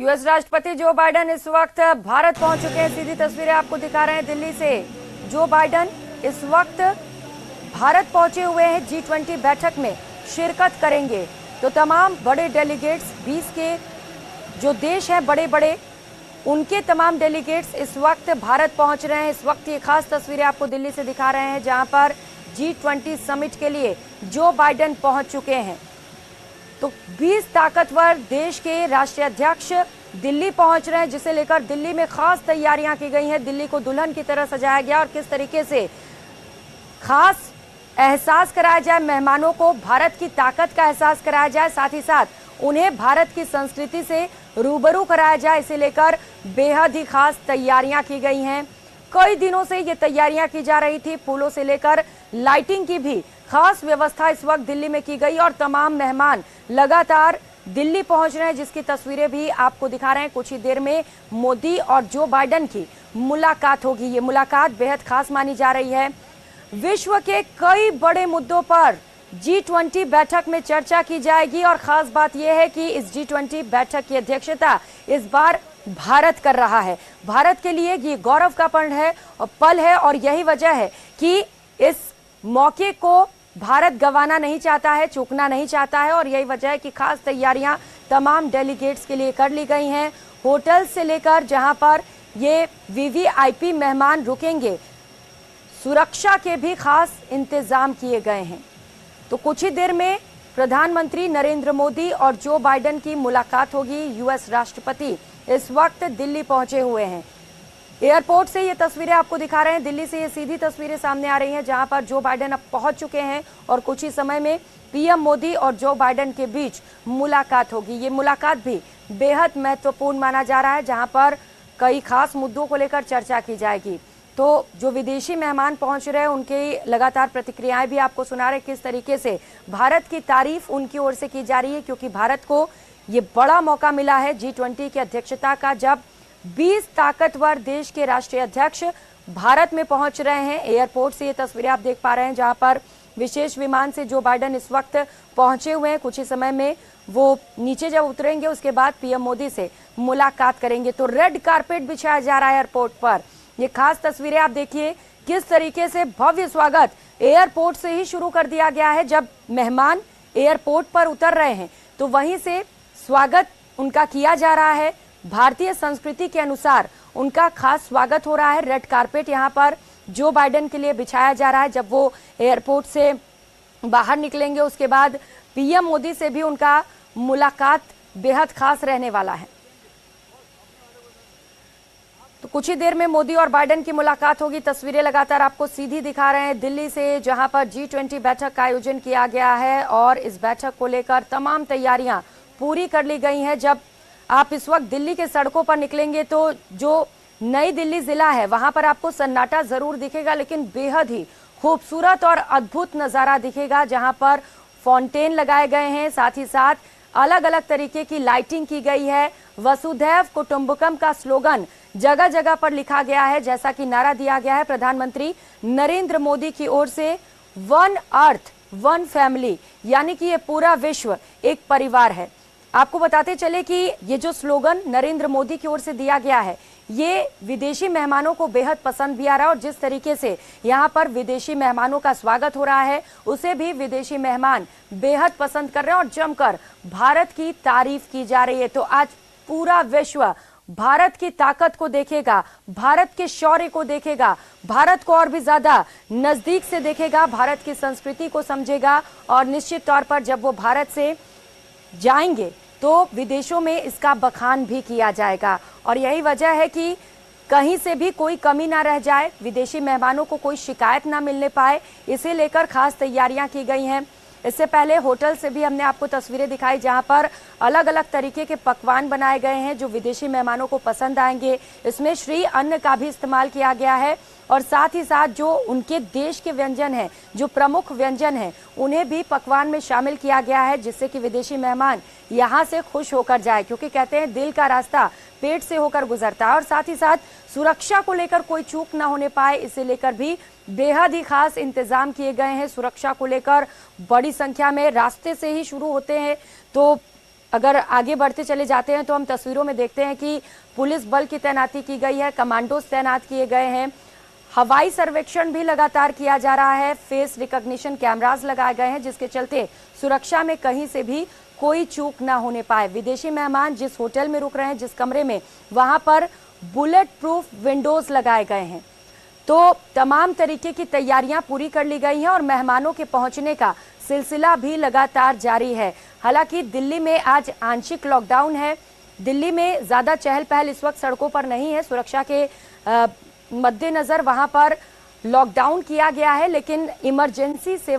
US राष्ट्रपति Joe Biden इस वक्त भारत पहुंच चुके हैं। सीधी तस्वीरें आपको दिखा रहे हैं दिल्ली से। जो बाइडेन इस वक्त भारत पहुंचे हुए हैं, G20 बैठक में शिरकत करेंगे। तो तमाम बड़े डेलीगेट्स 20 के जो देश हैं बड़े बड़े, उनके तमाम डेलीगेट्स इस वक्त भारत पहुंच रहे हैं। इस वक्त ये खास तस्वीरें आपको दिल्ली से दिखा रहे हैं, जहां पर G20 समिट के लिए जो बाइडेन पहुंच चुके हैं। तो 20 ताकतवर देश के राष्ट्रीय अध्यक्ष दिल्ली पहुंच रहे हैं, जिसे लेकर दिल्ली में खास तैयारियां की गई हैं। दिल्ली को दुल्हन की तरह सजाया गया और किस तरीके से खास एहसास कराया जाए, मेहमानों को भारत की ताकत का एहसास कराया जाए, साथ ही साथ उन्हें भारत की संस्कृति से रूबरू कराया जाए, इसे लेकर बेहद ही खास तैयारियां की गई हैं। कई दिनों से ये तैयारियां की जा रही थी। फूलों से लेकर लाइटिंग की भी खास व्यवस्था इस वक्त दिल्ली में की गई और तमाम मेहमान लगातार दिल्ली पहुंच रहे हैं, जिसकी तस्वीरें भी आपको दिखा रहे हैं। कुछ ही देर में मोदी और जो बाइडेन की मुलाकात होगी। ये मुलाकात बेहद खास मानी जा रही है। विश्व के कई बड़े मुद्दों पर G20 बैठक में चर्चा की जाएगी और खास बात यह है कि इस G20 बैठक की अध्यक्षता इस बार भारत कर रहा है। भारत के लिए ये गौरव का पल है और यही वजह है कि इस मौके को भारत गंवाना नहीं चाहता है, चूकना नहीं चाहता है और यही वजह है कि खास तैयारियां तमाम डेलीगेट्स के लिए कर ली गई हैं। होटल से लेकर जहां पर ये VVIP मेहमान रुकेंगे, सुरक्षा के भी खास इंतजाम किए गए हैं। तो कुछ ही देर में प्रधानमंत्री नरेंद्र मोदी और जो बाइडेन की मुलाकात होगी। यूएस राष्ट्रपति इस वक्त दिल्ली पहुंचे हुए हैं। एयरपोर्ट से ये तस्वीरें आपको दिखा रहे हैं। दिल्ली से ये सीधी तस्वीरें सामने आ रही हैं, जहां पर जो बाइडेन अब पहुंच चुके हैं और कुछ ही समय में पीएम मोदी और जो बाइडेन के बीच मुलाकात होगी। ये मुलाकात भी बेहद महत्वपूर्ण माना जा रहा है, जहां पर कई खास मुद्दों को लेकर चर्चा की जाएगी। तो जो विदेशी मेहमान पहुंच रहे हैं, उनकी लगातार प्रतिक्रियाएं भी आपको सुना रहे, किस तरीके से भारत की तारीफ उनकी ओर से की जा रही है, क्योंकि भारत को ये बड़ा मौका मिला है G20 की अध्यक्षता का, जब 20 ताकतवर देश के राष्ट्रीय अध्यक्ष भारत में पहुंच रहे हैं। एयरपोर्ट से ये तस्वीरें आप देख पा रहे हैं, जहां पर विशेष विमान से जो बाइडेन इस वक्त पहुंचे हुए हैं। कुछ ही समय में वो नीचे जब उतरेंगे, उसके बाद पीएम मोदी से मुलाकात करेंगे। तो रेड कारपेट बिछाया जा रहा है एयरपोर्ट पर। ये खास तस्वीरें आप देखिए, किस तरीके से भव्य स्वागत एयरपोर्ट से ही शुरू कर दिया गया है। जब मेहमान एयरपोर्ट पर उतर रहे हैं, तो वहीं से स्वागत उनका किया जा रहा है। भारतीय संस्कृति के अनुसार उनका खास स्वागत हो रहा है। रेड कारपेट यहां पर जो बाइडेन के लिए बिछाया जा रहा है। जब वो एयरपोर्ट से बाहर निकलेंगे, उसके बाद पीएम मोदी से भी उनका मुलाकात बेहद खास रहने वाला है। तो कुछ ही देर में मोदी और बाइडेन की मुलाकात होगी। तस्वीरें लगातार आपको सीधी दिखा रहे हैं दिल्ली से, जहां पर G20 बैठक का आयोजन किया गया है और इस बैठक को लेकर तमाम तैयारियां पूरी कर ली गई हैं। जब आप इस वक्त दिल्ली के सड़कों पर निकलेंगे, तो जो नई दिल्ली जिला है, वहां पर आपको सन्नाटा जरूर दिखेगा, लेकिन बेहद ही खूबसूरत और अद्भुत नजारा दिखेगा, जहां पर फाउंटेन लगाए गए हैं, साथ ही साथ अलग अलग तरीके की लाइटिंग की गई है। वसुधैव कुटुंबकम का स्लोगन जगह जगह पर लिखा गया है, जैसा कि नारा दिया गया है प्रधानमंत्री नरेंद्र मोदी की ओर से, वन अर्थ वन फैमिली, यानी कि ये पूरा विश्व एक परिवार है। आपको बताते चले कि ये जो स्लोगन नरेंद्र मोदी की ओर से दिया गया है, ये विदेशी मेहमानों को बेहद पसंद भी आ रहा है और जिस तरीके से यहाँ पर विदेशी मेहमानों का स्वागत हो रहा है, उसे भी विदेशी मेहमान बेहद पसंद कर रहे हैं और जमकर भारत की तारीफ की जा रही है। तो आज पूरा विश्व भारत की ताकत को देखेगा, भारत के शौर्य को देखेगा, भारत को और भी ज्यादा नजदीक से देखेगा, भारत की संस्कृति को समझेगा और निश्चित तौर पर जब वो भारत से जाएंगे तो विदेशों में इसका बखान भी किया जाएगा। और यही वजह है कि कहीं से भी कोई कमी ना रह जाए, विदेशी मेहमानों को कोई शिकायत ना मिलने पाए, इसे लेकर खास तैयारियां की गई हैं। इससे पहले होटल से भी हमने आपको तस्वीरें दिखाई, जहां पर अलग अलग तरीके के पकवान बनाए गए हैं जो विदेशी मेहमानों को पसंद आएंगे। इसमें श्री अन्न का भी इस्तेमाल किया गया है और साथ ही साथ जो उनके देश के व्यंजन हैं, जो प्रमुख व्यंजन हैं, उन्हें भी पकवान में शामिल किया गया है, जिससे कि विदेशी मेहमान यहाँ से खुश होकर जाए, क्योंकि कहते हैं दिल का रास्ता पेट से होकर गुजरता है। और साथ ही साथ सुरक्षा को लेकर कोई चूक ना होने पाए, इसे लेकर भी बेहद ही खास इंतजाम किए गए हैं। सुरक्षा को लेकर बड़ी संख्या में रास्ते से ही शुरू होते हैं, तो अगर आगे बढ़ते चले जाते हैं तो हम तस्वीरों में देखते हैं कि पुलिस बल की तैनाती की गई है, कमांडोज तैनात किए गए हैं, हवाई सर्वेक्षण भी लगातार किया जा रहा है, फेस रिकॉग्निशन कैमरास लगाए गए हैं, जिसके चलते सुरक्षा में कहीं से भी कोई चूक ना होने पाए। विदेशी मेहमान जिस होटल में रुक रहे हैं, जिस कमरे में, वहां पर बुलेट प्रूफ विंडोज लगाए गए हैं। तो तमाम तरीके की तैयारियां पूरी कर ली गई हैं और मेहमानों के पहुंचने का सिलसिला भी लगातार जारी है। हालांकि दिल्ली में आज आंशिक लॉकडाउन है। दिल्ली में ज्यादा चहल पहल इस वक्त सड़कों पर नहीं है। सुरक्षा के मद्देनजर वहां पर लॉकडाउन किया गया है, लेकिन इमरजेंसी सेवा